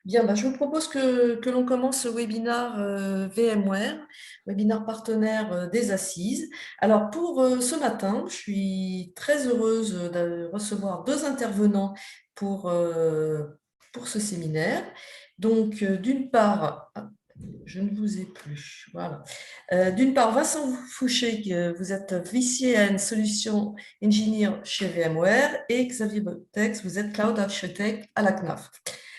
Bien, bah, je vous propose que l'on commence ce webinaire VMware, webinaire partenaire des Assises. Alors pour ce matin, je suis très heureuse de recevoir deux intervenants pour, euh, pour ce séminaire. Donc d'une part, je ne vous ai plus, voilà. D'une part, Vincent Fouché, vous êtes VCN Solution Engineer chez VMware, et Xavier Botex, vous êtes Cloud Architect à la CNAF.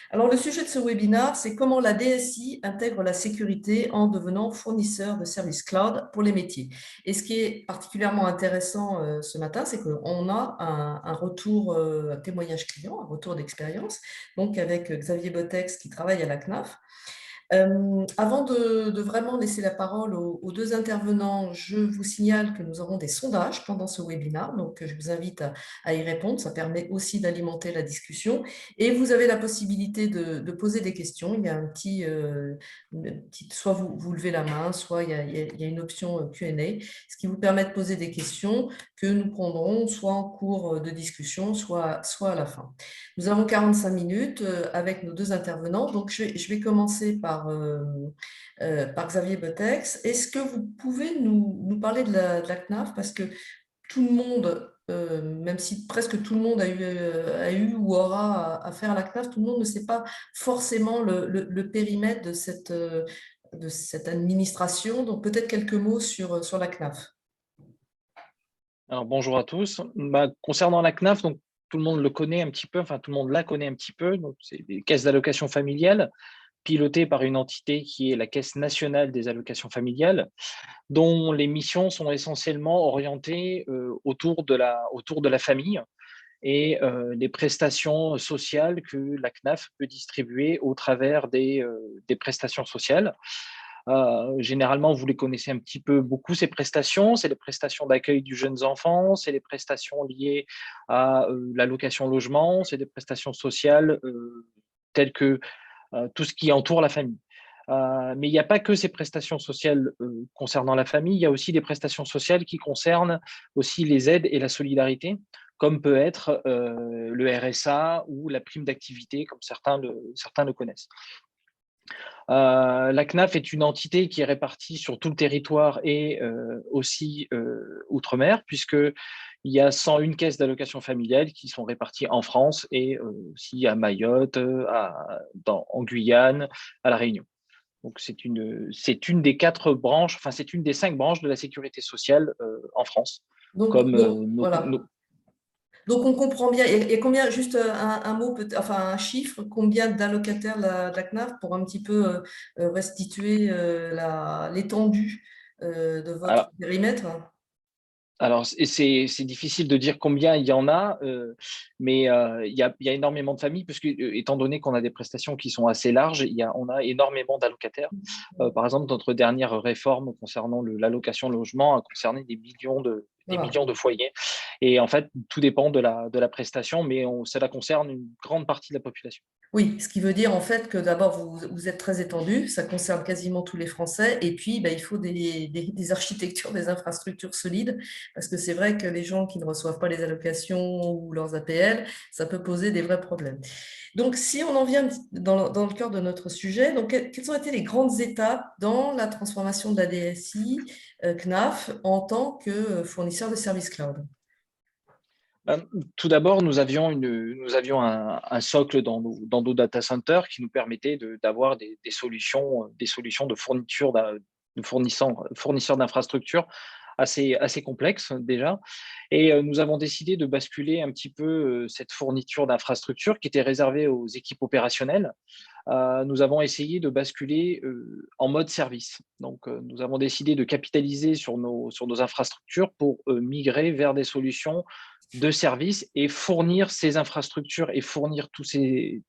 Alors, le sujet de ce webinaire, c'est comment la DSI intègre la sécurité en devenant fournisseur de services cloud pour les métiers. Et ce qui est particulièrement intéressant ce matin, c'est qu'on a un retour, un témoignage client, un retour d'expérience, donc avec Xavier Botex qui travaille à la CNAF. Avant de vraiment laisser la parole aux deux intervenants, je vous signale que nous aurons des sondages pendant ce webinaire, donc je vous invite à y répondre. Ça permet aussi d'alimenter la discussion. Et vous avez la possibilité de poser des questions. Il y a soit vous levez la main, soit il y a une option Q&A, ce qui vous permet de poser des questions que nous prendrons soit en cours de discussion, soit à la fin. Nous avons 45 minutes avec nos deux intervenants. Donc, je vais commencer par Xavier Botex. Est-ce que vous pouvez nous parler de la CNAF? Parce que tout le monde, même si presque tout le monde a eu ou aura à faire à la CNAF, tout le monde ne sait pas forcément le périmètre de cette administration. Donc, peut-être quelques mots sur la CNAF. Alors, bonjour à tous. Concernant la CNAF, donc, tout le monde le connaît un petit peu, enfin tout le monde la connaît un petit peu. Donc, c'est des caisses d'allocation familiale pilotées par une entité qui est la Caisse nationale des allocations familiales, dont les missions sont essentiellement orientées autour de la famille et les prestations sociales que la CNAF peut distribuer au travers des prestations sociales. Généralement, vous les connaissez un petit peu beaucoup, ces prestations. C'est les prestations d'accueil du jeunes enfants, c'est les prestations liées à l'allocation logement, c'est des prestations sociales telles que tout ce qui entoure la famille. Mais il n'y a pas que ces prestations sociales concernant la famille, il y a aussi des prestations sociales qui concernent aussi les aides et la solidarité, comme peut être le RSA ou la prime d'activité, comme certains le connaissent. La CNAF est une entité qui est répartie sur tout le territoire et aussi outre-mer, puisqu'il y a 101 caisses d'allocation familiale qui sont réparties en France et aussi à Mayotte, en Guyane, à La Réunion. Donc, c'est une des 4 branches, enfin, c'est une des 5 branches de la sécurité sociale en France, Donc, comme voilà. Donc, on comprend bien. Et combien, juste un mot, enfin un chiffre, combien d'allocataires de la CNAF pour un petit peu restituer l'étendue de votre alors, périmètre? Alors, c'est difficile de dire combien il y en a, mais il y a énormément de familles, puisque, étant donné qu'on a des prestations qui sont assez larges, on a énormément d'allocataires. Par exemple, notre dernière réforme concernant l'allocation logement a concerné des Voilà. millions de foyers. Et en fait, tout dépend de la prestation, mais cela concerne une grande partie de la population. Oui, ce qui veut dire en fait que d'abord, vous êtes très étendu, ça concerne quasiment tous les Français, et puis il faut des architectures, des infrastructures solides, parce que c'est vrai que les gens qui ne reçoivent pas les allocations ou leurs APL, ça peut poser des vrais problèmes. Donc, si on en vient dans le cœur de notre sujet, donc quelles ont été les grandes étapes dans la transformation de la DSI CNAF en tant que fournisseur de services cloud? Ben, tout d'abord, nous avions un socle dans nos data centers qui nous permettait d'avoir des solutions de fournisseurs d'infrastructures assez complexes déjà. Et nous avons décidé de basculer un petit peu cette fourniture d'infrastructures qui était réservée aux équipes opérationnelles. Nous avons essayé de basculer en mode service. Donc, nous avons décidé de capitaliser sur nos infrastructures pour migrer vers des solutions de service et fournir ces infrastructures et fournir tous ces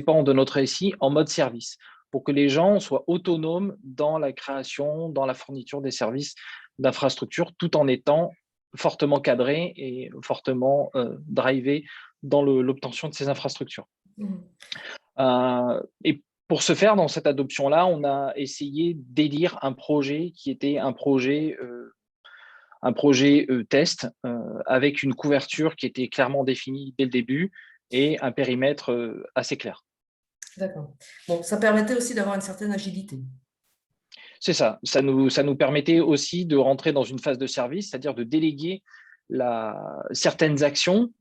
pans de notre SI en mode service pour que les gens soient autonomes dans la création, dans la fourniture des services d'infrastructures, tout en étant fortement cadrés et fortement drivés dans l'obtention de ces infrastructures. Mhm. Et pour ce faire, dans cette adoption-là, on a essayé d'élire un projet qui était un projet test avec une couverture qui était clairement définie dès le début et un périmètre assez clair. D'accord. Bon, ça permettait aussi d'avoir une certaine agilité. C'est ça. Ça nous permettait aussi de rentrer dans une phase de service, c'est-à-dire de déléguer certaines actions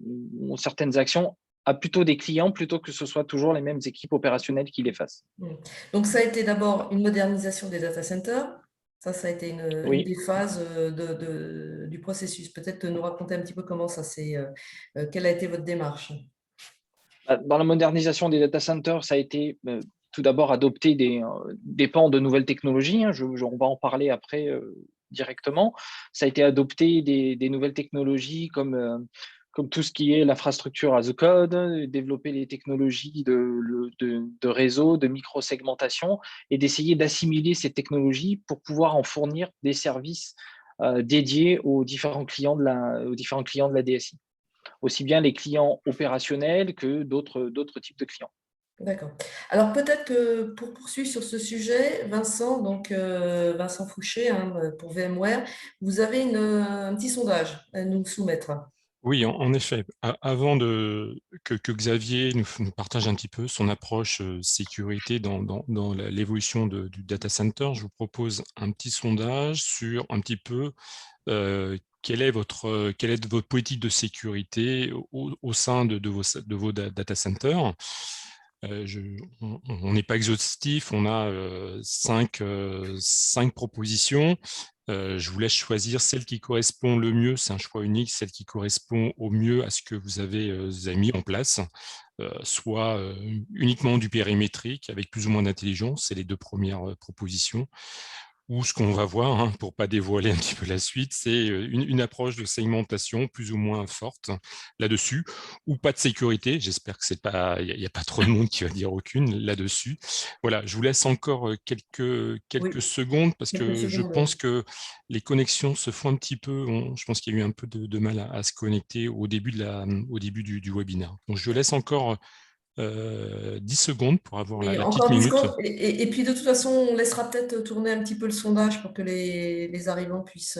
à plutôt des clients plutôt que ce soit toujours les mêmes équipes opérationnelles qui les fassent. Mm. Donc, ça a été d'abord une modernisation des data centers. Ça a été une Oui. des phases du processus. Peut-être nous raconter un petit peu comment ça s'est, quelle a été votre démarche. Dans la modernisation des data centers, ça a été tout d'abord adopter des pans de nouvelles technologies. Hein. On va en parler après directement. Ça a été adopter des nouvelles technologies comme tout ce qui est l'infrastructure as a code, développer les technologies de réseau, de micro-segmentation et d'essayer d'assimiler ces technologies pour pouvoir en fournir des services dédiés aux différents clients de la DSI, aussi bien les clients opérationnels que d'autres types de clients. D'accord. Alors peut-être que pour poursuivre sur ce sujet, Vincent, donc Vincent Fouché, hein, pour VMware, vous avez un petit sondage à nous soumettre. Oui, en effet. Avant que Xavier nous partage un petit peu son approche sécurité dans l'évolution du data center, je vous propose un petit sondage sur un petit peu quelle est votre politique de sécurité au sein de vos data centers. On n'est pas exhaustif, on a cinq propositions. Je vous laisse choisir celle qui correspond le mieux, c'est un choix unique, celle qui correspond au mieux à ce que vous avez mis en place, soit uniquement du périmétrique avec plus ou moins d'intelligence, c'est les deux premières propositions, ou ce qu'on va voir, hein, pour ne pas dévoiler un petit peu la suite, c'est une approche de segmentation plus ou moins forte là-dessus, ou pas de sécurité. J'espère que il n'y a pas trop de monde qui va dire aucune là-dessus. Voilà, je vous laisse encore Oui, quelques secondes parce quelques que je pense secondes. que les connexions se font un petit peu. Je pense qu'il y a eu un peu de mal à se connecter au début du webinaire. Donc je laisse encore 10 secondes pour avoir Oui, la petite encore 10 minute. secondes. Et puis de toute façon, on laissera peut-être tourner un petit peu le sondage pour que les arrivants puissent,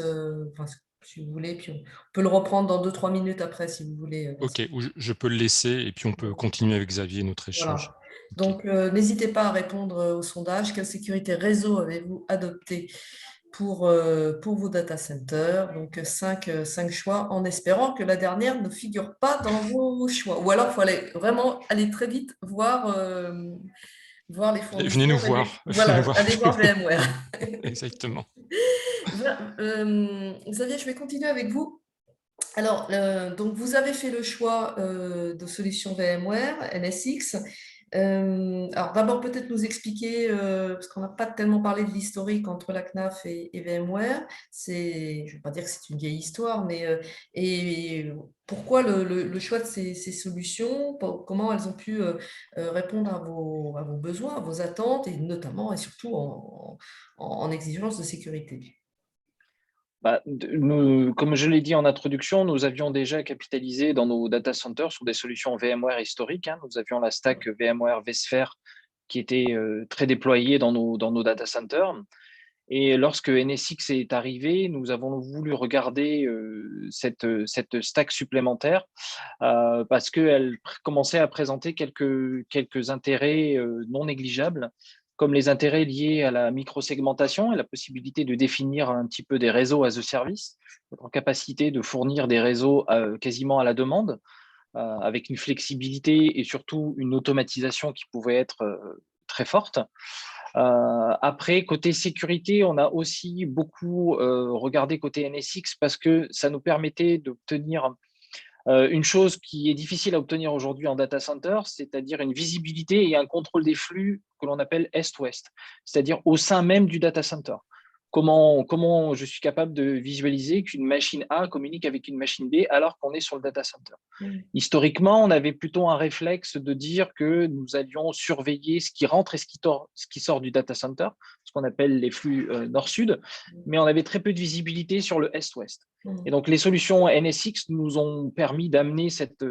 enfin, si vous voulez, puis on peut le reprendre dans 2-3 minutes après, si vous voulez, Vincent. Ok, ou je peux le laisser et puis on peut continuer avec Xavier notre échange. Voilà. Ok. Donc, n'hésitez pas à répondre au sondage. Quelle sécurité réseau avez-vous adopté pour vos data centers? Donc, cinq choix en espérant que la dernière ne figure pas dans vos choix. Ou alors, il faut vraiment aller très vite voir les Venez nous fournisseurs. voir. Venez nous Voilà, voir. allez voir VMware. Exactement. Xavier, je vais continuer avec vous. Alors, donc vous avez fait le choix de solutions VMware, NSX. Alors d'abord peut-être nous expliquer, parce qu'on n'a pas tellement parlé de l'historique entre la CNAF et VMware. Je ne vais pas dire que c'est une vieille histoire, mais et pourquoi le choix de ces solutions, comment elles ont pu répondre à vos besoins, à vos attentes, et notamment et surtout en exigence de sécurité. Comme je l'ai dit en introduction, nous avions déjà capitalisé dans nos data centers sur des solutions VMware historiques. Hein. Nous avions la stack VMware vSphere qui était très déployée dans nos data centers. Et lorsque NSX est arrivé, nous avons voulu regarder cette stack supplémentaire parce qu'elle commençait à présenter quelques intérêts non négligeables, comme les intérêts liés à la microsegmentation et la possibilité de définir un petit peu des réseaux as a service, être en capacité de fournir des réseaux quasiment à la demande, avec une flexibilité et surtout une automatisation qui pouvait être très forte. Après, côté sécurité, on a aussi beaucoup regardé côté NSX parce que ça nous permettait d'obtenir une chose qui est difficile à obtenir aujourd'hui en data center, c'est-à-dire une visibilité et un contrôle des flux que l'on appelle est-ouest, c'est-à-dire au sein même du data center. Comment je suis capable de visualiser qu'une machine A communique avec une machine B alors qu'on est sur le data center. Historiquement, on avait plutôt un réflexe de dire que nous allions surveiller ce qui rentre et ce qui sort du data center, ce qu'on appelle les flux nord-sud, mais on avait très peu de visibilité sur le est-ouest. Et donc, les solutions NSX nous ont permis d'amener cette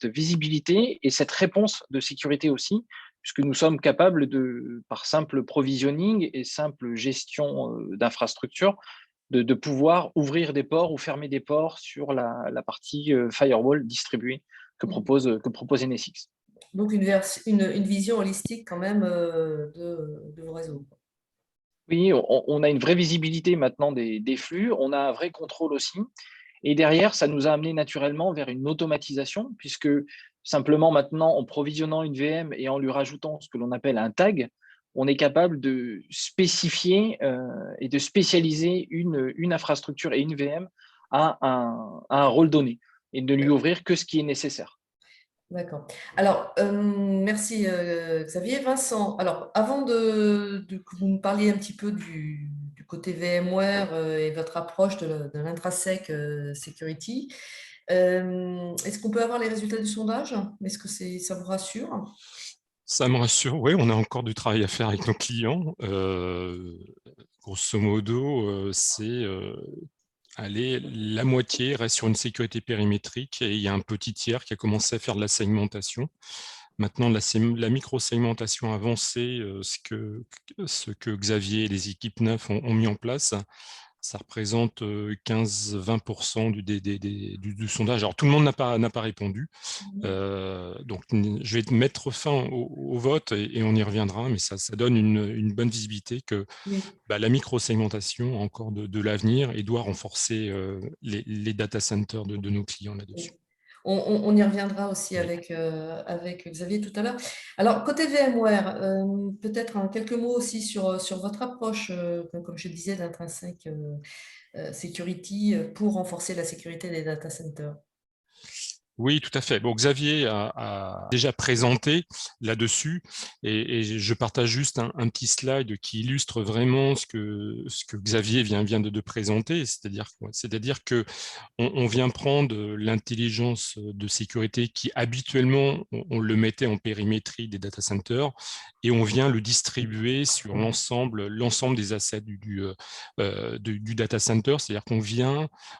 visibilité et cette réponse de sécurité aussi, puisque nous sommes capables par simple provisioning et simple gestion d'infrastructure, de pouvoir ouvrir des ports ou fermer des ports sur la partie firewall distribuée que propose NSX. Donc, une vision holistique quand même de vos réseaux. Oui, on a une vraie visibilité maintenant des flux, on a un vrai contrôle aussi. Et derrière, ça nous a amené naturellement vers une automatisation, puisque simplement maintenant, en provisionnant une VM et en lui rajoutant ce que l'on appelle un tag, on est capable de spécifier et de spécialiser une infrastructure et une VM à un rôle donné et de lui ouvrir que ce qui est nécessaire. D'accord. Alors, merci Xavier. Vincent, alors avant que vous nous parliez un petit peu du côté VMware et votre approche de l'intrasec security, est-ce qu'on peut avoir les résultats du sondage? Est-ce que ça vous rassure? Ça me rassure, oui, on a encore du travail à faire avec nos clients. Grosso modo, allez, la moitié reste sur une sécurité périmétrique et il y a un petit tiers qui a commencé à faire de la segmentation. Maintenant, la micro-segmentation avancée, ce que Xavier et les équipes neufs ont mis en place, ça représente 15-20% du sondage. Alors, tout le monde n'a pas répondu. Donc, je vais mettre fin au vote et on y reviendra, mais ça donne une bonne visibilité que Oui. la micro-segmentation a encore de l'avenir et doit renforcer les data centers de nos clients là-dessus. On y reviendra aussi Oui. avec Xavier tout à l'heure. Alors, côté VMware, peut-être quelques mots aussi sur votre approche, comme je disais, d'Intrinsic Security pour renforcer la sécurité des data centers. Oui, tout à fait. Bon, Xavier a déjà présenté là-dessus et je partage juste un petit slide qui illustre vraiment ce que Xavier vient de présenter, c'est-à-dire que on vient prendre l'intelligence de sécurité qui habituellement on le mettait en périmétrie des data centers et on vient le distribuer sur l'ensemble des assets du data center, c'est-à-dire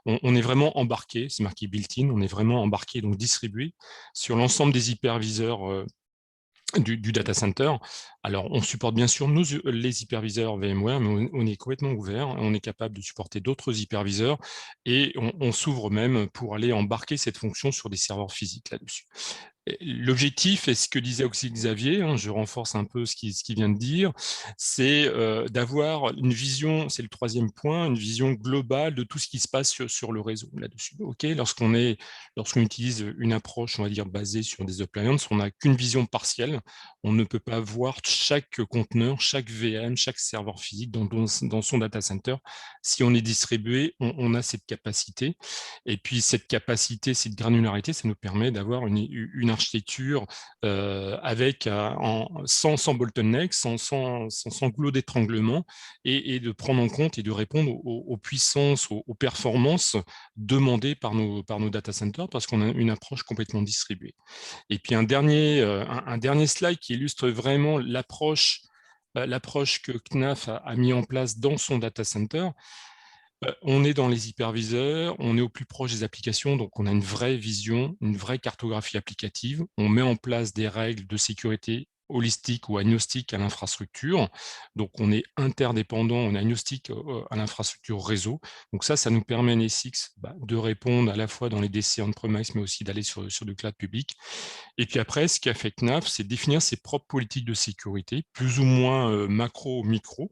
on est vraiment embarqué, c'est marqué built-in, on est vraiment embarqué, donc distribué sur l'ensemble des hyperviseurs du data center. Alors, on supporte bien sûr les hyperviseurs VMware, mais on est complètement ouvert. On est capable de supporter d'autres hyperviseurs et on s'ouvre même pour aller embarquer cette fonction sur des serveurs physiques là-dessus. L'objectif, et ce que disait aussi Xavier, je renforce un peu ce qu'il vient de dire, c'est d'avoir une vision, c'est le troisième point, une vision globale de tout ce qui se passe sur le réseau là-dessus. Lorsqu'on utilise une approche, on va dire, basée sur des appliances, on n'a qu'une vision partielle. On ne peut pas voir chaque conteneur, chaque VM, chaque serveur physique dans son data center. Si on est distribué, on a cette capacité. Et puis, cette capacité, cette granularité, ça nous permet d'avoir une architecture avec sans bottleneck, sans goulot d'étranglement, et de prendre en compte et de répondre aux puissances, aux performances demandées par nos data centers, parce qu'on a une approche complètement distribuée. Et puis un dernier slide qui illustre vraiment l'approche que CNAF a mis en place dans son data center. On est dans les hyperviseurs, on est au plus proche des applications, donc on a une vraie vision, une vraie cartographie applicative. On met en place des règles de sécurité holistique ou agnostique à l'infrastructure. Donc, on est interdépendant, on est agnostique à l'infrastructure réseau. Donc ça nous permet, NSX, de répondre à la fois dans les DC on-premise, mais aussi d'aller sur du cloud public. Et puis après, ce qu'a fait CNAF, c'est définir ses propres politiques de sécurité, plus ou moins macro ou micro,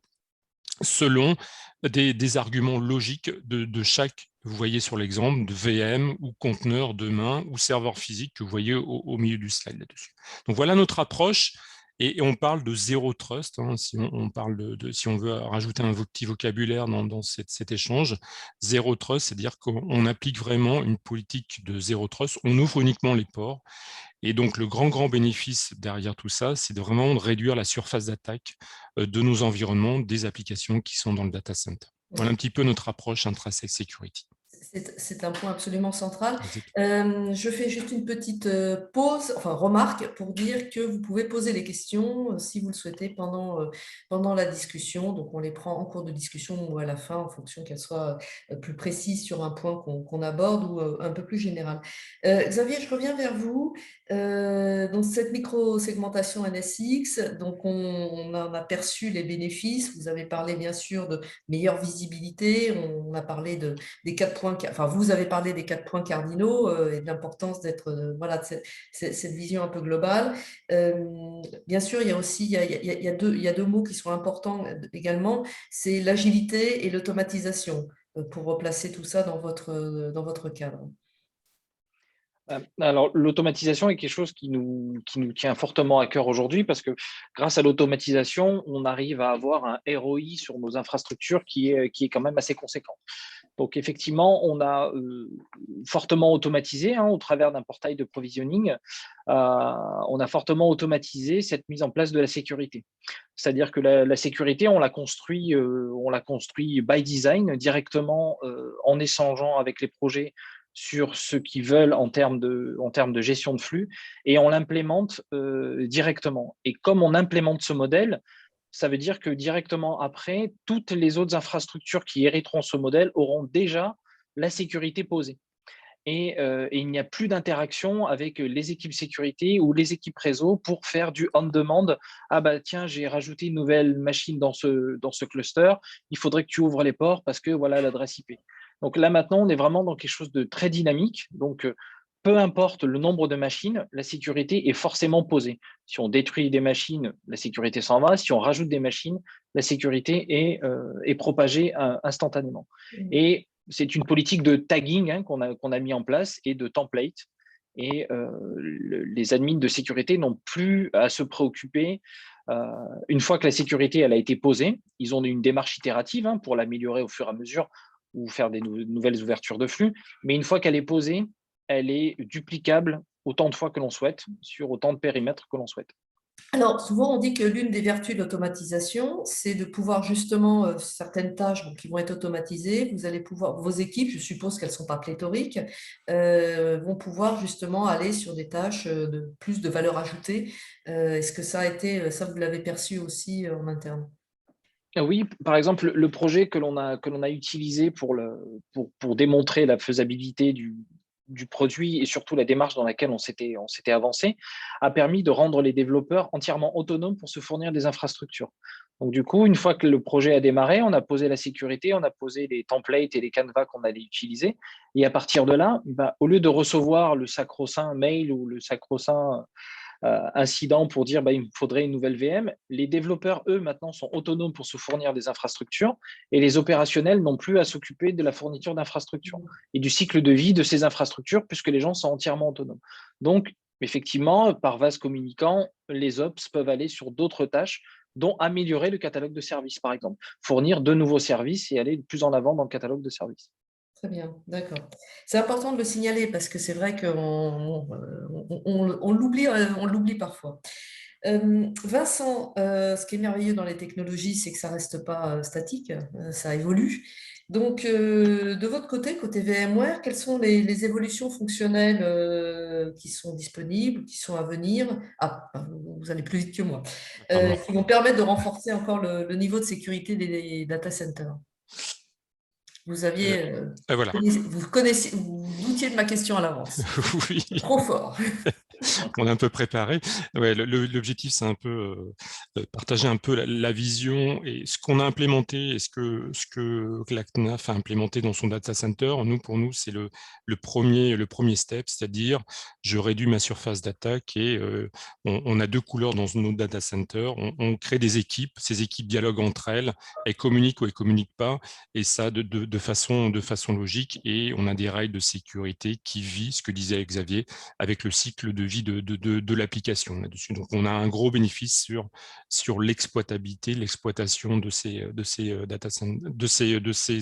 selon des arguments logiques de chaque, vous voyez sur l'exemple, de VM ou conteneur de main ou serveur physique que vous voyez au milieu du slide là-dessus. Donc voilà notre approche. Et on parle de zéro trust, si si on veut rajouter un petit vocabulaire dans cet échange. Zéro trust, c'est-à-dire qu'on applique vraiment une politique de zéro trust. On ouvre uniquement les ports. Et donc, le grand bénéfice derrière tout ça, c'est de vraiment réduire la surface d'attaque de nos environnements, des applications qui sont dans le data center. Voilà un petit peu notre approche intrasec security. C'est un point absolument central. Exactement. Je fais juste une petite pause, enfin remarque, pour dire que vous pouvez poser les questions si vous le souhaitez pendant la discussion. Donc, on les prend en cours de discussion ou à la fin, en fonction qu'elles soient plus précises sur un point qu'on aborde ou un peu plus général. Xavier, je reviens vers vous. Donc, cette micro-segmentation NSX, donc on en a perçu les bénéfices. Vous avez parlé bien sûr de meilleure visibilité. On a parlé des 4 points points, enfin, vous avez parlé des 4 points cardinaux et de l'importance d'être, voilà, de cette vision un peu globale. Bien sûr, il y a aussi, il y a deux mots qui sont importants également, c'est l'agilité et l'automatisation pour replacer tout ça dans votre cadre. Alors, l'automatisation est quelque chose qui nous tient fortement à cœur aujourd'hui parce que grâce à l'automatisation, on arrive à avoir un ROI sur nos infrastructures qui est quand même assez conséquent. Donc, effectivement, on a fortement automatisé au travers d'un portail de provisioning. On a fortement automatisé cette mise en place de la sécurité. C'est-à-dire que la sécurité, on l'a construit by design directement en échangeant avec les projets sur ce qu'ils veulent en termes de gestion de flux et on l'implémente directement. Et comme on implémente ce modèle, ça veut dire que directement après, toutes les autres infrastructures qui hériteront ce modèle auront déjà la sécurité posée. Et il n'y a plus d'interaction avec les équipes sécurité ou les équipes réseau pour faire du on-demand. Ah bah tiens, j'ai rajouté une nouvelle machine dans ce cluster, il faudrait que tu ouvres les ports parce que voilà l'adresse IP. Donc là maintenant, on est vraiment dans quelque chose de très dynamique. Donc peu importe le nombre de machines, la sécurité est forcément posée. Si on détruit des machines, la sécurité s'en va. Si on rajoute des machines, la sécurité est propagée instantanément. Et c'est une politique de tagging qu'on a mis en place et de template. Et les admins de sécurité n'ont plus à se préoccuper. Une fois que la sécurité elle a été posée, ils ont une démarche itérative pour l'améliorer au fur et à mesure ou faire des nouvelles ouvertures de flux. Mais une fois qu'elle est posée, elle est duplicable autant de fois que l'on souhaite, sur autant de périmètres que l'on souhaite. Alors, souvent, on dit que l'une des vertus de l'automatisation, c'est de pouvoir justement, certaines tâches qui vont être automatisées, vous allez pouvoir, vos équipes, je suppose qu'elles ne sont pas pléthoriques, vont pouvoir justement aller sur des tâches de plus de valeur ajoutée. Est-ce que ça a été, ça vous l'avez perçu aussi en interne? Oui, par exemple, le projet que l'on a utilisé pour démontrer la faisabilité du produit et surtout la démarche dans laquelle on s'était avancé, a permis de rendre les développeurs entièrement autonomes pour se fournir des infrastructures. Donc du coup, une fois que le projet a démarré, on a posé la sécurité, on a posé les templates et les canevas qu'on allait utiliser. Et à partir de là, au lieu de recevoir le sacro-saint mail ou le sacro-saint incident pour dire il me faudrait une nouvelle VM. Les développeurs, eux, maintenant, sont autonomes pour se fournir des infrastructures et les opérationnels n'ont plus à s'occuper de la fourniture d'infrastructures et du cycle de vie de ces infrastructures puisque les gens sont entièrement autonomes. Donc, effectivement, par vase communicant, les ops peuvent aller sur d'autres tâches dont améliorer le catalogue de services, par exemple, fournir de nouveaux services et aller plus en avant dans le catalogue de services. Très bien, d'accord. C'est important de le signaler parce que c'est vrai on l'oublie parfois. Vincent, ce qui est merveilleux dans les technologies, c'est que ça ne reste pas statique, ça évolue. Donc, de votre côté, côté VMware, quelles sont les évolutions fonctionnelles qui sont disponibles, qui sont à venir? Ah, vous allez plus vite que moi. Qui vont permettre de renforcer encore le niveau de sécurité des data centers. Vous aviez, voilà. vous doutiez de ma question à l'avance. Oui. Trop fort. On a un peu préparé. Ouais, l'objectif, c'est un peu partager un peu la vision et ce qu'on a implémenté et ce que la CNAF a implémenté dans son data center. Pour nous, c'est le premier step, c'est-à-dire je réduis ma surface d'attaque et on a deux couleurs dans nos data centers. On crée des équipes, ces équipes dialoguent entre elles, elles communiquent ou elles communiquent pas, et ça de façon logique. Et on a des règles de sécurité qui vivent, ce que disait Xavier, avec le cycle de vie de l'application là-dessus. Donc, on a un gros bénéfice sur l'exploitabilité, l'exploitation de ces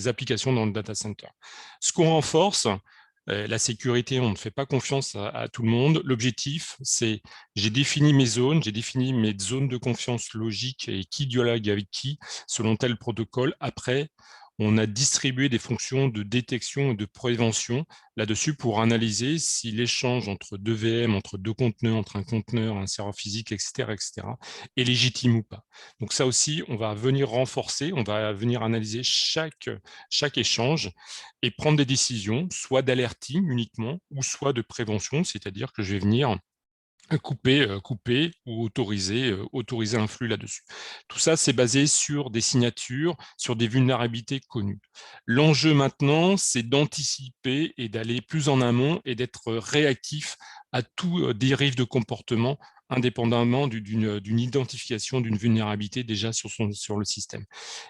applications dans le data center. Ce qu'on renforce, la sécurité, on ne fait pas confiance à tout le monde. L'objectif, c'est j'ai défini mes zones de confiance logique et qui dialogue avec qui selon tel protocole. Après, on a distribué des fonctions de détection et de prévention là-dessus pour analyser si l'échange entre deux VM, entre deux conteneurs, entre un conteneur, un serveur physique, etc., est légitime ou pas. Donc ça aussi, on va venir renforcer, on va venir analyser chaque échange et prendre des décisions, soit d'alerting uniquement, ou soit de prévention, c'est-à-dire que je vais venir couper ou autoriser un flux là-dessus. Tout ça, c'est basé sur des signatures, sur des vulnérabilités connues. L'enjeu maintenant, c'est d'anticiper et d'aller plus en amont et d'être réactif à tout dérive de comportement indépendamment d'une identification d'une vulnérabilité déjà sur le système.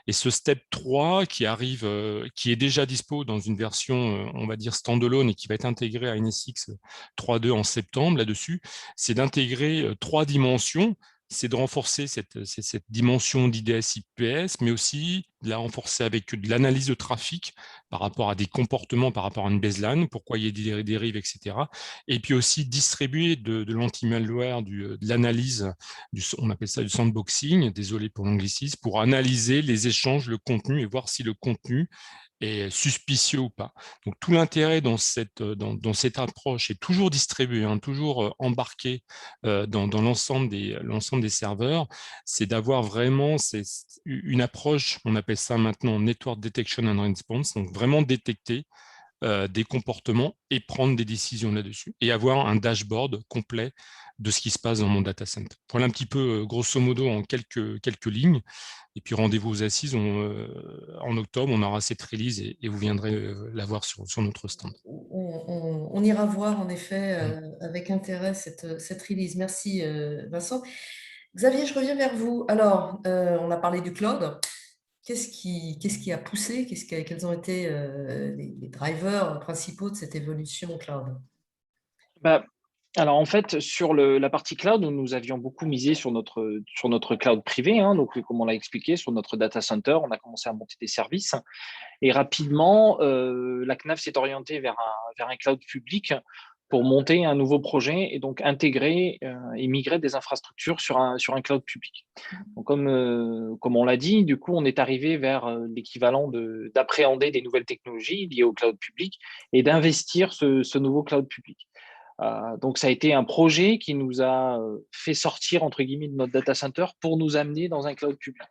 Et ce step 3 qui arrive, qui est déjà dispo dans une version, on va dire standalone et qui va être intégré à NSX 3.2 en septembre là-dessus, c'est d'intégrer 3 dimensions. C'est de renforcer cette dimension d'IDS-IPS, mais aussi de la renforcer avec de l'analyse de trafic par rapport à des comportements, par rapport à une baseline, pourquoi il y a des dérives, etc. Et puis aussi distribuer de l'anti-malware, de l'analyse, on appelle ça du sandboxing, désolé pour l'anglicisme, pour analyser les échanges, le contenu et voir si le contenu est suspicieux ou pas. Donc tout l'intérêt dans cette approche est toujours distribué, toujours embarqué dans l'ensemble des serveurs, c'est d'avoir vraiment une approche, on appelle ça maintenant Network Detection and Response, donc vraiment détecter des comportements et prendre des décisions là-dessus et avoir un dashboard complet de ce qui se passe dans mon data center. Voilà un petit peu, grosso modo, en quelques lignes. Et puis, rendez-vous aux assises en octobre. On aura cette release et vous viendrez la voir sur notre stand. On ira voir en effet avec intérêt cette release. Merci Vincent. Xavier, je reviens vers vous. Alors, on a parlé du cloud. Qu'est-ce qui a poussé, quels ont été les drivers principaux de cette évolution cloud? Bah, alors en fait, sur la partie cloud, nous avions beaucoup misé sur notre cloud privé, hein, donc comme on l'a expliqué, sur notre data center, on a commencé à monter des services et rapidement, la CNAF s'est orientée vers un cloud public pour monter un nouveau projet et donc intégrer et migrer des infrastructures sur un cloud public. Donc comme on l'a dit, du coup, on est arrivé vers l'équivalent d'appréhender des nouvelles technologies liées au cloud public et d'investir ce nouveau cloud public. Donc, ça a été un projet qui nous a fait sortir, entre guillemets, de notre data center pour nous amener dans un cloud public.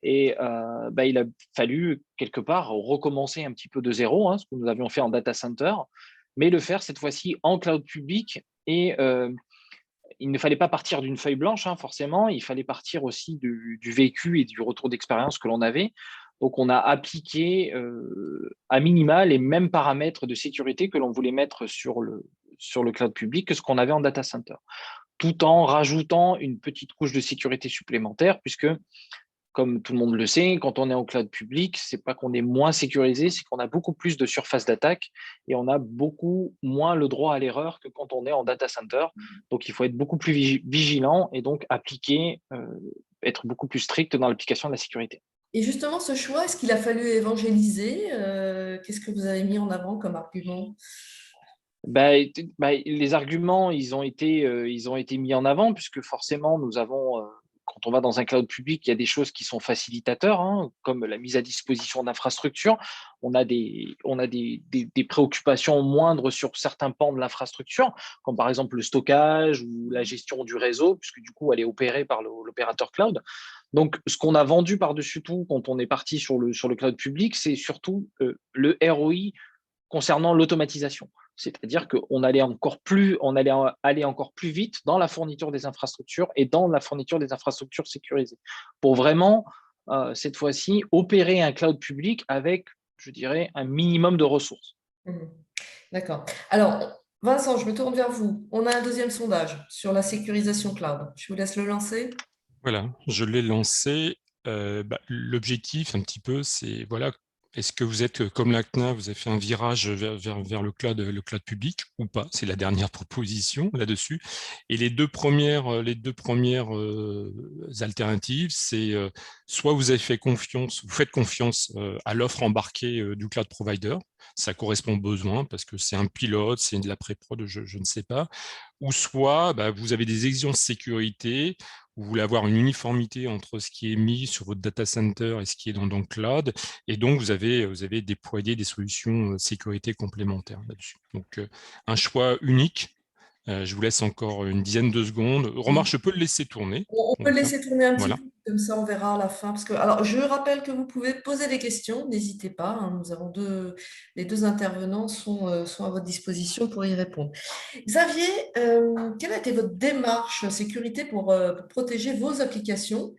Et il a fallu, quelque part, recommencer un petit peu de zéro, hein, ce que nous avions fait en data center, mais le faire cette fois-ci en cloud public. Et il ne fallait pas partir d'une feuille blanche, hein, forcément, il fallait partir aussi du vécu et du retour d'expérience que l'on avait. Donc, on a appliqué à minima les mêmes paramètres de sécurité que l'on voulait mettre sur le cloud public que ce qu'on avait en data center, tout en rajoutant une petite couche de sécurité supplémentaire, puisque, comme tout le monde le sait, quand on est en cloud public, c'est pas qu'on est moins sécurisé, c'est qu'on a beaucoup plus de surface d'attaque et on a beaucoup moins le droit à l'erreur que quand on est en data center. Donc, il faut être beaucoup plus vigilant et donc appliquer, être beaucoup plus strict dans l'application de la sécurité. Et justement, ce choix, est-ce qu'il a fallu évangéliser? Qu'est-ce que vous avez mis en avant comme argument? Les arguments, ils ont été mis en avant puisque forcément, nous avons, quand on va dans un cloud public, il y a des choses qui sont facilitateurs, hein, comme la mise à disposition d'infrastructures. On a des préoccupations moindres sur certains pans de l'infrastructure, comme par exemple le stockage ou la gestion du réseau, puisque du coup, elle est opérée par l'opérateur cloud. Donc, ce qu'on a vendu par-dessus tout quand on est parti sur le cloud public, c'est surtout le ROI concernant l'automatisation. C'est-à-dire qu'on allait aller encore plus vite dans la fourniture des infrastructures et dans la fourniture des infrastructures sécurisées pour vraiment, cette fois-ci, opérer un cloud public avec, je dirais, un minimum de ressources. D'accord. Alors, Vincent, je me tourne vers vous. On a un deuxième sondage sur la sécurisation cloud. Je vous laisse le lancer. Voilà, je l'ai lancé. L'objectif, un petit peu, c'est voilà, est-ce que vous êtes comme la CNAF, vous avez fait un virage vers le cloud public ou pas? C'est la dernière proposition là-dessus. Et les deux premières alternatives, c'est soit vous faites confiance à l'offre embarquée du cloud provider, ça correspond aux besoins parce que c'est un pilote, c'est de la pré-prod, je ne sais pas, ou soit vous avez des exigences de sécurité, vous voulez avoir une uniformité entre ce qui est mis sur votre data center et ce qui est dans le cloud, et donc vous avez déployé des solutions de sécurité complémentaires là-dessus. Donc, un choix unique. Je vous laisse encore une dizaine de secondes. Remarque, je peux le laisser tourner. On peut le laisser tourner un petit Voilà. peu. Comme ça, on verra à la fin. Parce que, alors, je rappelle que vous pouvez poser des questions, n'hésitez pas. Hein, nous avons les deux intervenants sont à votre disposition pour y répondre. Xavier, quelle a été votre démarche sécurité pour protéger vos applications?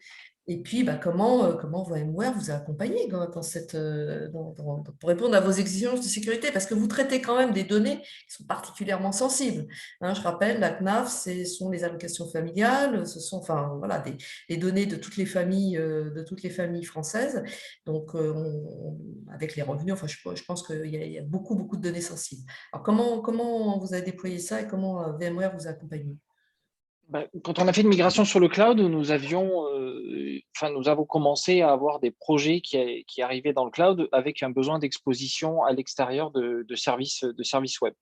Et puis, bah, comment VMware vous a accompagné dans pour répondre à vos exigences de sécurité? Parce que vous traitez quand même des données qui sont particulièrement sensibles. Hein, je rappelle, la CNAF, ce sont les allocations familiales, ce sont enfin, voilà, les données de toutes les familles françaises. Donc, avec les revenus, enfin, je pense qu'il y a beaucoup, beaucoup de données sensibles. Alors, comment vous avez déployé ça et comment VMware vous a accompagné? Quand on a fait une migration sur le cloud, nous avons commencé à avoir des projets qui arrivaient dans le cloud avec un besoin d'exposition à l'extérieur de services web.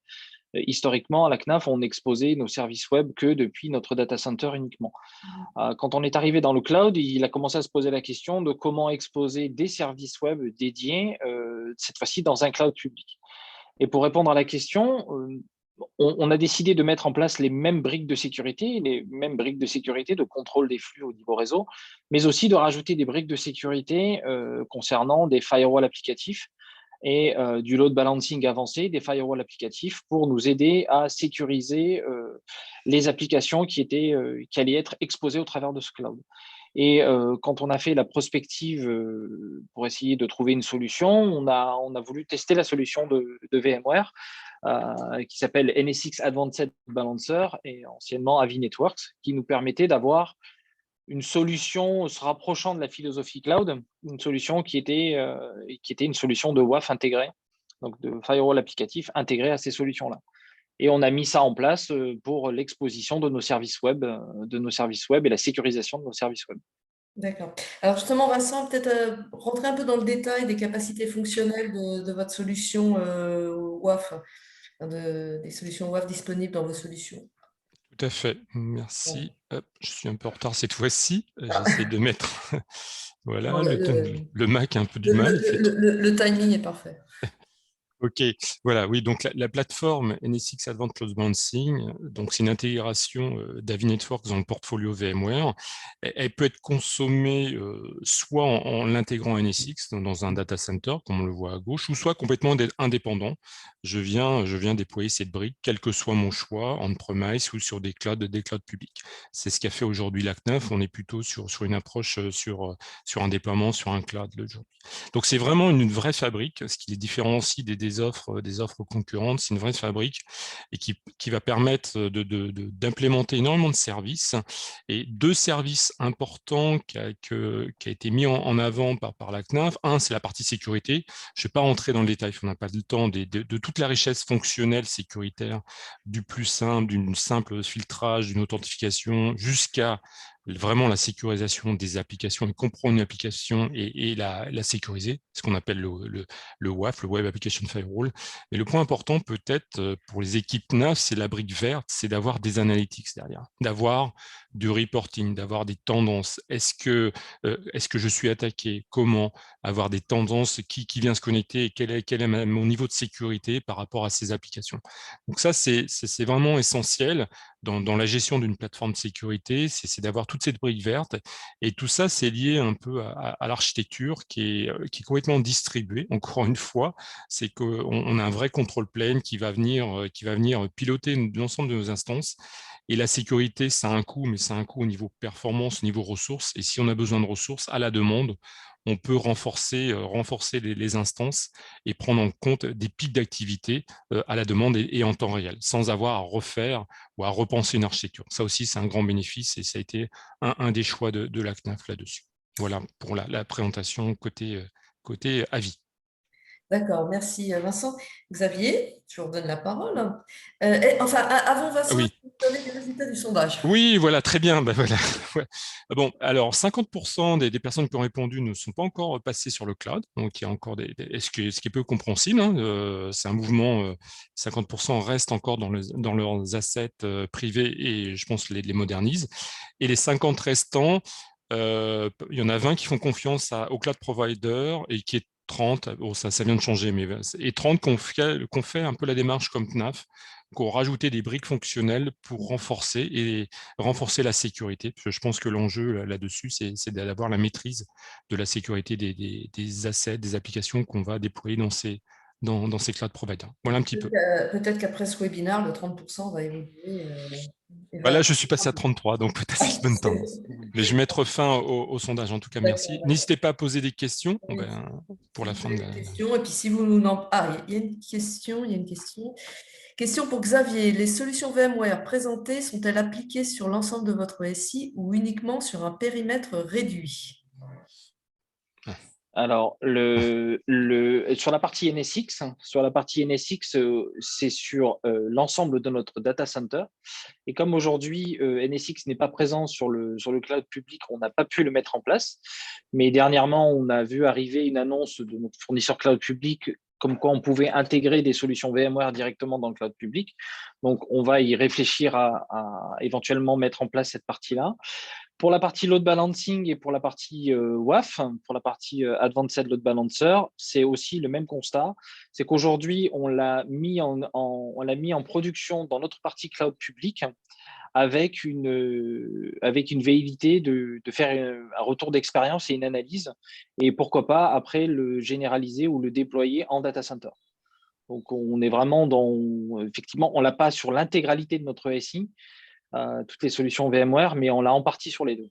Historiquement, à la CNAF, on exposait nos services web que depuis notre data center uniquement. Quand on est arrivé dans le cloud, il a commencé à se poser la question de comment exposer des services web dédiés, cette fois-ci dans un cloud public. Et pour répondre à la question, on a décidé de mettre en place les mêmes briques de sécurité, de contrôle des flux au niveau réseau, mais aussi de rajouter des briques de sécurité concernant des firewalls applicatifs et du load balancing avancé, des firewalls applicatifs pour nous aider à sécuriser les applications qui allaient être exposées au travers de ce cloud. Et quand on a fait la prospective pour essayer de trouver une solution, on a voulu tester la solution de VMware qui s'appelle NSX Advanced Balancer et anciennement Avi Networks, qui nous permettait d'avoir une solution se rapprochant de la philosophie cloud, une solution qui était une solution de WAF intégrée, donc de firewall applicatif intégré à ces solutions-là. Et on a mis ça en place pour l'exposition de nos services web et la sécurisation de nos services web. D'accord. Alors justement, Vincent, peut-être rentrer un peu dans le détail des capacités fonctionnelles de votre solution WAF, des solutions WAF disponibles dans vos solutions. Tout à fait, merci. Hop, je suis un peu en retard cette fois-ci. J'essaie de mettre voilà, Bon, le Mac a un peu du mal. le timing est parfait. Ok, voilà, oui, donc la plateforme NSX Advanced Load Balancing, donc c'est une intégration d'Avi Networks dans le portfolio VMware. Elle peut être consommée soit en l'intégrant NSX dans un data center, comme on le voit à gauche, ou soit complètement indépendant. Je viens déployer cette brique, quel que soit mon choix, on-premise ou sur des clouds publics. C'est ce qu'a fait aujourd'hui la CNAF. On est plutôt sur une approche sur un déploiement sur un cloud aujourd'hui. Donc c'est vraiment une vraie fabrique, ce qui les différencie des offres concurrentes. C'est une vraie fabrique et qui va permettre d'implémenter énormément de services. Et deux services importants qui a été mis en avant par la CNAF. Un, c'est la partie sécurité. Je ne vais pas rentrer dans le détail, on n'a pas le temps, de toute la richesse fonctionnelle sécuritaire, du plus simple, d'une simple filtrage, d'une authentification, jusqu'à vraiment la sécurisation des applications, et comprendre une application et la sécuriser, ce qu'on appelle le WAF, le Web Application Firewall. Mais le point important peut-être pour les équipes NAF, c'est la brique verte, c'est d'avoir des analytics derrière, d'avoir du reporting, d'avoir des tendances. Est-ce que je suis attaqué? Comment? Avoir des tendances, qui vient se connecter et quel est mon niveau de sécurité par rapport à ces applications. Donc ça, c'est vraiment essentiel dans la gestion d'une plateforme de sécurité, c'est d'avoir toute cette brique verte. Et tout ça, c'est lié un peu à l'architecture qui est complètement distribuée. Encore une fois, c'est qu'on a un vrai control plane qui va venir piloter l'ensemble de nos instances. Et la sécurité, ça a un coût, mais ça a un coût au niveau performance, au niveau ressources. Et si on a besoin de ressources à la demande, on peut renforcer les instances et prendre en compte des pics d'activité à la demande et en temps réel, sans avoir à refaire ou à repenser une architecture. Ça aussi, c'est un grand bénéfice et ça a été un des choix de la CNAF là-dessus. Voilà pour la présentation côté avis. D'accord, merci Vincent. Xavier, je vous redonne la parole. Avant Vincent, Oui. vous avez les résultats du sondage. Oui, voilà, très bien. Voilà. Ouais. Bon, alors 50% des personnes qui ont répondu ne sont pas encore passées sur le cloud, donc il y a encore ce qui est peu compréhensible. Hein, c'est un mouvement, 50% restent encore dans leurs assets privés et je pense les modernisent. Et les 50 restants, il y en a 20 qui font confiance au cloud provider et qui est 30, bon, ça vient de changer, et 30 qu'on fait un peu la démarche comme CNAF qu'on rajoutait des briques fonctionnelles pour renforcer la sécurité. Parce que je pense que l'enjeu là-dessus, c'est d'avoir la maîtrise de la sécurité des assets, des applications qu'on va déployer dans ces cloud providers. Voilà un petit peu. Peut-être qu'après ce webinaire, le 30% va évoluer. Et Là, va... je suis passé à 33, donc peut-être c'est une bonne tendance. Mais je vais mettre fin au sondage. En tout cas, merci. D'accord. N'hésitez pas à poser des questions Oui. pour Si la vous fin avez de des la... questions, et puis si vous nous en... Ah, il y a une question, il y a une question. Question pour Xavier. Les solutions VMware présentées sont-elles appliquées sur l'ensemble de votre SI ou uniquement sur un périmètre réduit? Alors, sur la partie NSX, c'est sur l'ensemble de notre data center. Et comme aujourd'hui, NSX n'est pas présent sur le cloud public, on n'a pas pu le mettre en place. Mais dernièrement, on a vu arriver une annonce de notre fournisseur cloud public comme quoi on pouvait intégrer des solutions VMware directement dans le cloud public. Donc, on va y réfléchir à éventuellement mettre en place cette partie-là. Pour la partie load balancing et pour la partie WAF, pour la partie Advanced Load Balancer, c'est aussi le même constat. C'est qu'aujourd'hui, on l'a mis en production dans notre partie cloud public avec une velléité de faire un retour d'expérience et une analyse. Et pourquoi pas, après, le généraliser ou le déployer en data center. Donc, on est vraiment effectivement, on ne l'a pas sur l'intégralité de notre SI, toutes les solutions VMware, mais on l'a en partie sur les deux.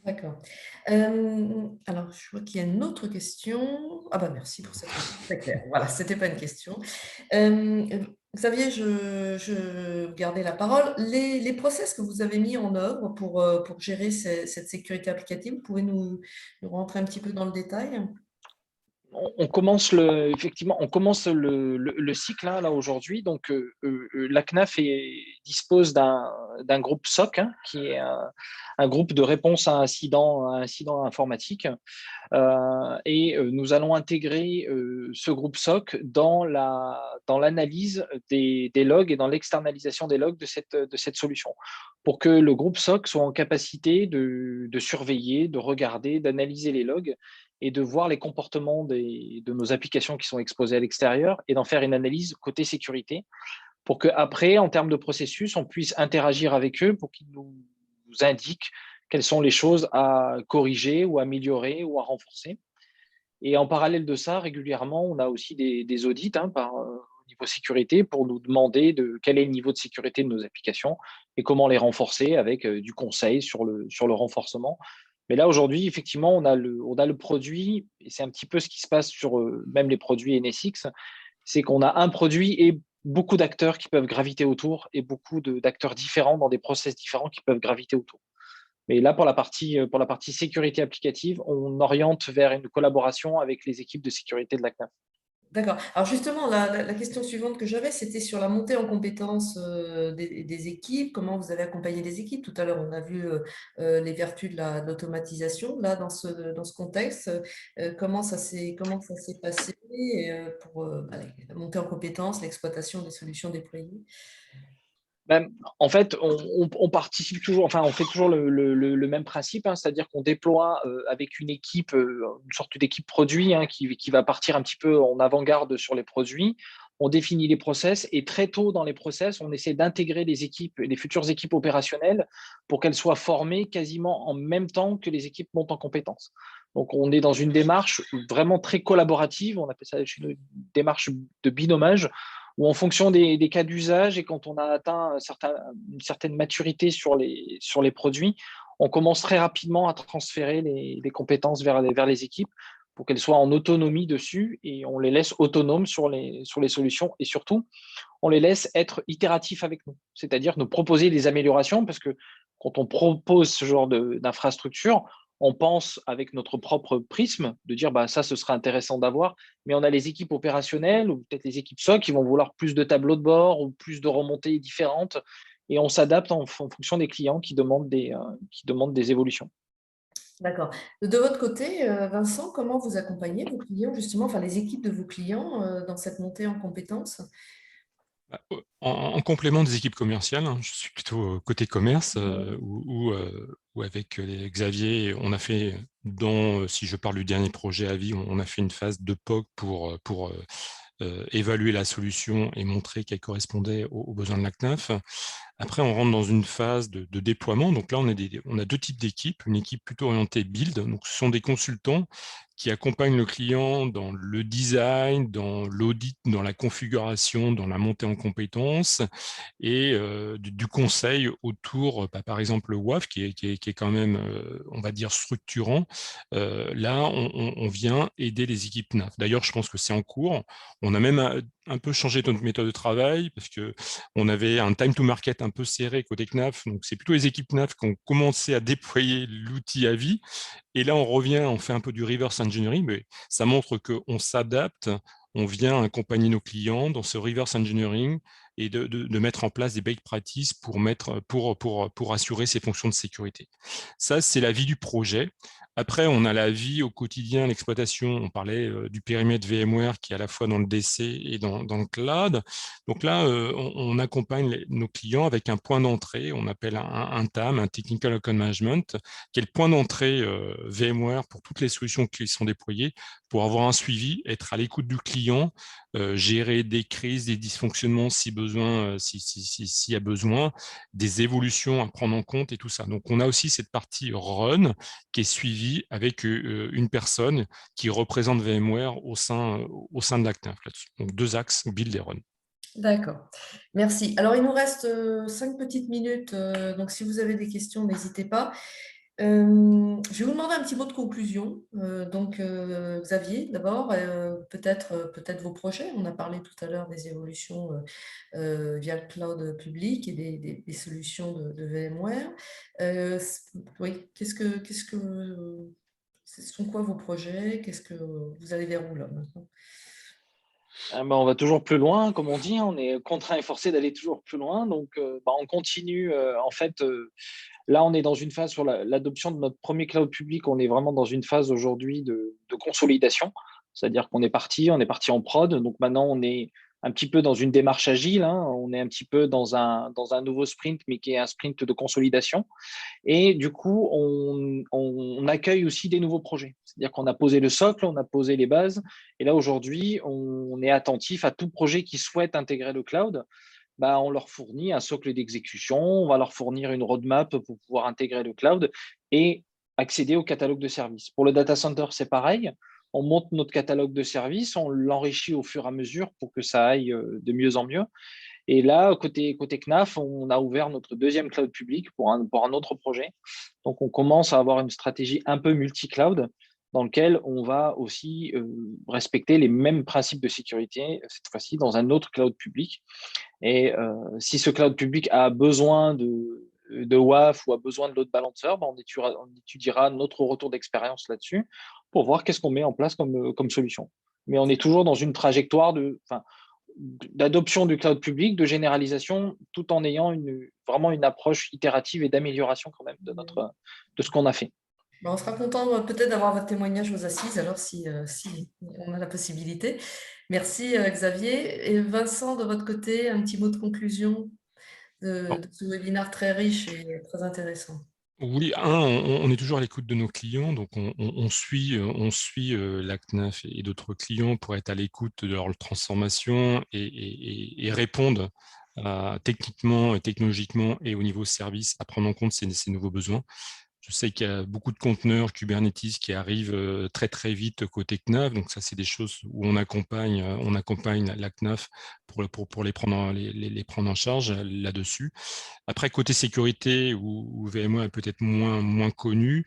D'accord. Alors, je vois qu'il y a une autre question. Ah bah merci pour cette question, c'est clair. Voilà, ce n'était pas une question. Xavier, je gardais la parole. Les process que vous avez mis en œuvre pour gérer cette sécurité applicative, vous pouvez nous rentrer un petit peu dans le détail? On commence le cycle là aujourd'hui. Donc, la CNAF dispose d'un groupe SOC, qui est un groupe de réponse à incident informatique. Et nous allons intégrer ce groupe SOC dans l'analyse des logs et dans l'externalisation des logs de cette solution, pour que le groupe SOC soit en capacité de surveiller, de regarder, d'analyser les logs et de voir les comportements de nos applications qui sont exposées à l'extérieur et d'en faire une analyse côté sécurité, pour qu'après, en termes de processus, on puisse interagir avec eux pour qu'ils nous indiquent quelles sont les choses à corriger ou améliorer ou à renforcer. Et en parallèle de ça, régulièrement, on a aussi des audits au niveau sécurité pour nous demander quel est le niveau de sécurité de nos applications et comment les renforcer avec du conseil sur le renforcement. Mais là, aujourd'hui, effectivement, on a le produit, et c'est un petit peu ce qui se passe sur même les produits NSX, c'est qu'on a un produit et beaucoup d'acteurs qui peuvent graviter autour et beaucoup d'acteurs différents dans des process différents qui peuvent graviter autour. Mais là, pour la partie sécurité applicative, on oriente vers une collaboration avec les équipes de sécurité de la CNAF. D'accord. Alors justement, la question suivante que j'avais, c'était sur la montée en compétences des équipes. Comment vous avez accompagné les équipes? Tout à l'heure, on a vu les vertus de l'automatisation. Là, dans ce contexte, comment ça s'est passé pour la montée en compétences, l'exploitation des solutions déployées? En fait, on participe toujours, enfin, on fait toujours le même principe, c'est-à-dire qu'on déploie avec une équipe, une sorte d'équipe produit, qui va partir un petit peu en avant-garde sur les produits. On définit les process et très tôt dans les process, on essaie d'intégrer les futures équipes opérationnelles pour qu'elles soient formées quasiment en même temps que les équipes montent en compétences. Donc, on est dans une démarche vraiment très collaborative. On appelle ça une démarche de binomage, où en fonction des cas d'usage et quand on a atteint une certaine maturité sur les produits, on commence très rapidement à transférer les compétences vers les équipes pour qu'elles soient en autonomie dessus, et on les laisse autonomes sur les solutions, et surtout, on les laisse être itératifs avec nous, c'est-à-dire nous proposer des améliorations, parce que quand on propose ce genre d'infrastructure, on pense avec notre propre prisme de dire ça, ce serait intéressant d'avoir, mais on a les équipes opérationnelles ou peut-être les équipes SOC qui vont vouloir plus de tableaux de bord ou plus de remontées différentes, et on s'adapte en fonction des clients qui demandent des évolutions. D'accord. De votre côté, Vincent, comment vous accompagnez vos clients, justement, enfin les équipes de vos clients dans cette montée en compétences? En complément des équipes commerciales, je suis plutôt côté commerce, où avec Xavier, on a fait, si je parle du dernier projet à vie, on a fait une phase de POC pour évaluer la solution et montrer qu'elle correspondait aux besoins de la CNAF. Après, on rentre dans une phase de déploiement. Donc là, on a deux types d'équipes. Une équipe plutôt orientée build. Donc, ce sont des consultants qui accompagnent le client dans le design, dans l'audit, dans la configuration, dans la montée en compétences et du conseil autour, par exemple, le WAF, qui est quand même, on va dire, structurant. Là, on vient aider les équipes NAF. D'ailleurs, je pense que c'est en cours. On a même un peu changé notre méthode de travail parce qu'on avait un time to market un peu serré côté CNAF. Donc, c'est plutôt les équipes NAF qui ont commencé à déployer l'outil à vie. Et là, on revient, on fait un peu du reverse engineering, mais ça montre qu'on s'adapte, on vient accompagner nos clients dans ce reverse engineering et de mettre en place des best practices pour assurer ces fonctions de sécurité. Ça, c'est la vie du projet. Après, on a la vie au quotidien, l'exploitation. On parlait du périmètre VMware qui est à la fois dans le DC et dans le cloud. Donc là, on accompagne nos clients avec un point d'entrée, on appelle un TAM, un Technical Account Management, qui est le point d'entrée VMware pour toutes les solutions qui sont déployées, pour avoir un suivi, être à l'écoute du client, gérer des crises, des dysfonctionnements si besoin, s'il y a besoin, des évolutions à prendre en compte et tout ça. Donc, on a aussi cette partie run qui est suivie avec une personne qui représente VMware au sein de la CNAF là-dessus. Donc, deux axes, build et run. D'accord, merci. Alors, il nous reste 5 petites minutes, donc si vous avez des questions, n'hésitez pas. Je vais vous demander un petit mot de conclusion. Donc, Xavier, d'abord, peut-être vos projets. On a parlé tout à l'heure des évolutions via le cloud public et des solutions de VMware. Oui, ce sont quoi vos projets? Qu'est-ce que vous allez vers où là maintenant? On va toujours plus loin, comme on dit, on est contraint et forcé d'aller toujours plus loin. Donc, on continue. En fait, là, on est dans une phase sur l'adoption de notre premier cloud public. On est vraiment dans une phase aujourd'hui de consolidation. C'est-à-dire qu'on est parti en prod. Donc maintenant, on est un petit peu dans une démarche agile, hein. On est un petit peu dans un nouveau sprint, mais qui est un sprint de consolidation. Et du coup, on accueille aussi des nouveaux projets. C'est-à-dire qu'on a posé le socle, on a posé les bases. Et là, aujourd'hui, on est attentif à tout projet qui souhaite intégrer le cloud. On leur fournit un socle d'exécution, on va leur fournir une roadmap pour pouvoir intégrer le cloud et accéder au catalogue de services. Pour le data center, c'est pareil. On monte notre catalogue de services, on l'enrichit au fur et à mesure pour que ça aille de mieux en mieux. Et là, côté CNAF, on a ouvert notre deuxième cloud public pour un autre projet. Donc, on commence à avoir une stratégie un peu multi-cloud dans lequel on va aussi respecter les mêmes principes de sécurité, cette fois-ci dans un autre cloud public. Et si ce cloud public a besoin de WAF ou a besoin de load balancer, on étudiera notre retour d'expérience là-dessus pour voir qu'est-ce qu'on met en place comme solution. Mais on est toujours dans une trajectoire d'adoption du cloud public, de généralisation, tout en ayant vraiment une approche itérative et d'amélioration quand même de ce qu'on a fait. On sera content peut-être d'avoir votre témoignage aux assises, alors si on a la possibilité. Merci Xavier. Et Vincent, de votre côté, un petit mot de conclusion de ce webinaire très riche et très intéressant. Oui, on est toujours à l'écoute de nos clients, donc on suit la CNAF et d'autres clients pour être à l'écoute de leur transformation et répondre techniquement et technologiquement et au niveau service à prendre en compte ces nouveaux besoins. Je sais qu'il y a beaucoup de conteneurs Kubernetes qui arrivent très très vite côté CNAF, donc ça c'est des choses où on accompagne la CNAF pour les prendre en charge là-dessus. Après, côté sécurité, où VMware est peut-être moins connu,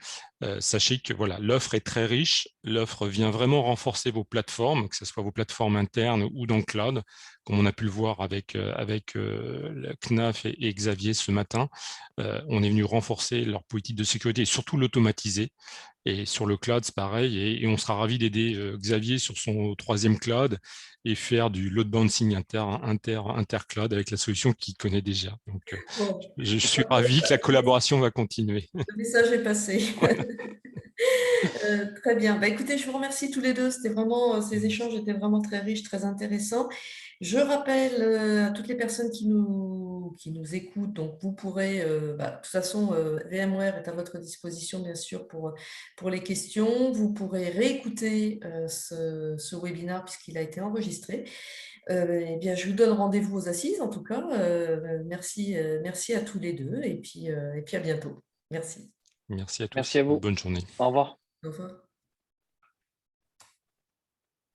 sachez que voilà, l'offre est très riche. L'offre vient vraiment renforcer vos plateformes, que ce soit vos plateformes internes ou dans le cloud, comme on a pu le voir avec la CNAF et Xavier ce matin. On est venu renforcer leur politique de sécurité et surtout l'automatiser. Et sur le cloud, c'est pareil. Et on sera ravi d'aider Xavier sur son troisième cloud et faire du load balancing inter-cloud avec la solution qu'il connaît déjà. Donc, Bon, je suis ravi que la collaboration va continuer. le message est passé. Très bien. Écoutez, je vous remercie tous les deux. Ces échanges étaient vraiment très riches, très intéressants. Je rappelle à toutes les personnes qui nous vous qui nous écoutent. Donc, vous pourrez, de toute façon, VMware est à votre disposition, bien sûr, pour les questions. Vous pourrez réécouter ce webinaire puisqu'il a été enregistré. Eh bien, je vous donne rendez-vous aux assises, en tout cas. Merci à tous les deux et puis à bientôt. Merci. Merci à tous. Merci à vous. Bonne journée. Au revoir. Au revoir.